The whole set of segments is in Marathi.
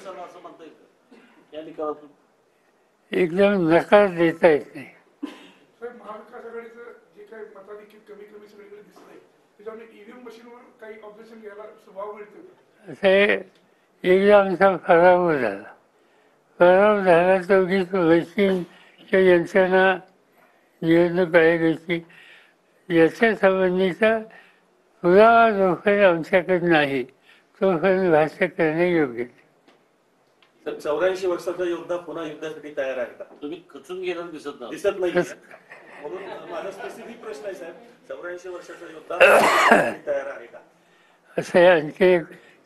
झाला असं म्हणता येतं या निकालातून? एकदम नकार देता येत नाही. महाविकास आघाडीचं जे काही मताधिक्य कमी कमी सगळीकडे दिसतंय त्याच्यामुळे ईव्हीएम मशीनवर काही ऑब्जेक्शन घ्यायला स्वभाव मिळतो. असं एकदा आमचा पराभव झाला. पराभव झाला तो की मशीनच्या यंत्रणा निवडणूक आयोगाची याच्या संबंधीचा पुरावा जोपर्यंत आमच्याकडे नाही तोपर्यंत भाष्य करणे योग्य नाही. 84 वर्षाचा योद्धा पुन्हा युद्धासाठी तयार आहे का? तुम्ही खचून गेलं दिसत नाही म्हणून माझा स्पेसिफिक प्रश्न आहे साहेब, 84 वर्षाचा योद्धा तयार आहे का? असं आणखी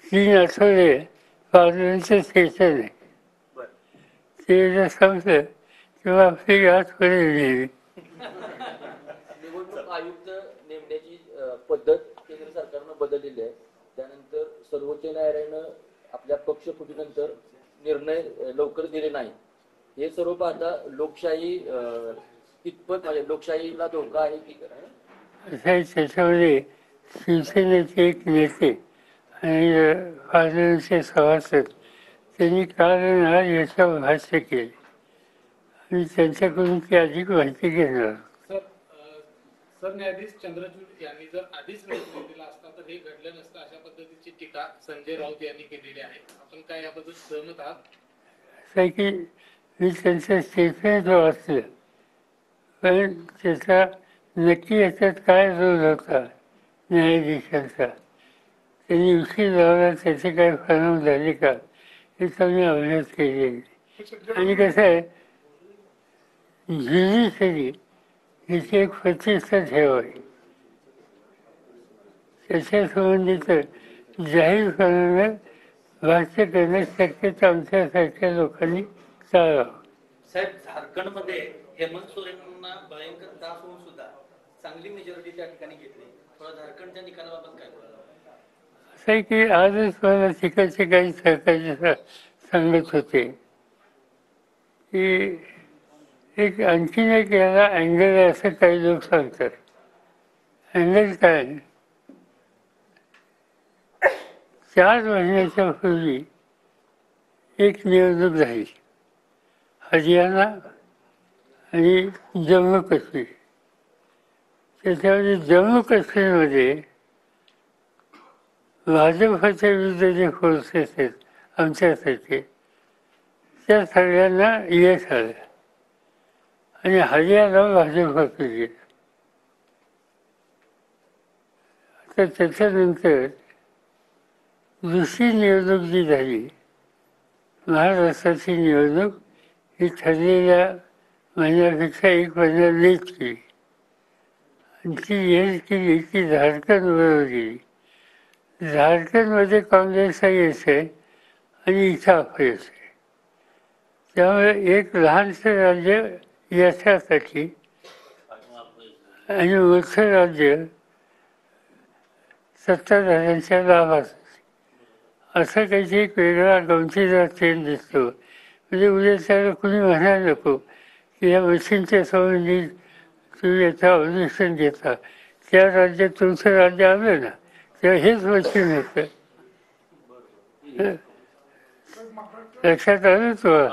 3 आठवडे पार्लमेंटचं सेशन आहे. ते जर संपलं किंवा आपली गाठ पडेल नेहमी. निवडणूक आयुक्त नेमण्याची पद्धत केंद्र सरकारनं बदललेली आहे. त्यानंतर सर्वोच्च न्यायालयानं आपल्या पक्षफुटीनंतर निर्णय लवकर दिले नाही. हे सर्व पाहता लोकशाही कितपत म्हणजे लोकशाहीला धोका आहे की काय? त्याच्यामध्ये शिवसेनेचे एक नेते आणि पार्लमेंटचे सभासद त्यांनी काल आज याच्यावर भाष्य केले आणि त्यांच्याकडून ती अधिक माहिती घेणार. सरन्यायाधीश चंद्रचूड यांनी जर आधीच निर्णय दिला असता तर हे घडलं नसतं अशा पद्धतीची टीका संजय राऊत यांनी केलेली आहे. आपण काय याबद्दल सहमत आहात? असं आहे की मी त्यांचं स्टेटमेंट वाचलं पण त्याचा नक्की याच्यात काय रोल होता न्यायाधीशांचा, त्यांनी उशीर लावला त्याचे काय परिणाम झाले का याचा मी अभ्यास केलेला. आणि कसं आहे ज्युडिशरी हिची एक प्रतिष्ठा ठेवावी, त्याच्या संबंधित जाहीरपणानं भाष्य करण्यास शक्यता आमच्यासारख्या लोकांनी टाळावं. साहेब, झारखंडमध्ये हेमंत सोरेनना भयंकर त्रास होऊन सुद्धा चांगली मेजॉरिटी त्या ठिकाणी घेतली. थोडा झारखंडच्या निकालाबाबत काय बोलायला? असं आहे की आजच मला तिकडचे काही सहकारी सांगत होते की एक आणखीन एक याला अँगल आहे असं काही लोक सांगतात. अँगल काय? 4 महिन्याच्या पूर्वी एक निवडणूक झाली हरियाणा आणि जम्मू काश्मीर. त्याच्यामध्ये जम्मू काश्मीरमध्ये भाजपच्या विरुद्ध जे फोर्सेस आहेत आमच्यासाठी त्या सगळ्यांना यश आलं आणि हरियाणा भाजपकडे गेलं. तर त्याच्यानंतर दुसरी निवडणूक जी झाली महाराष्ट्राची निवडणूक ही ठरलेल्या महिन्यापेक्षा 1 महिना लेट केली आणि ती यश केली की झारखंडबरोबर गेली. झारखंडमध्ये काँग्रेसचा यश आहे आणि इथं अपयश आहे. त्यामुळे एक लहानसं राज्य यशासाठी आणि मोठं राज्य सत्ताधाऱ्यांच्या लाभासाठी असं काहीतरी एक वेगळा गमतीदार ट्रेंड दिसतो. म्हणजे उद्या त्याला कुणी म्हणायला नको की या मशीनच्या संबंधित तुम्ही याचं ऑब्जेक्शन घेता, त्या राज्यात तुमचं राज्य आलं ना तेव्हा हेच मशीन होतं. लक्षात आलं तुला?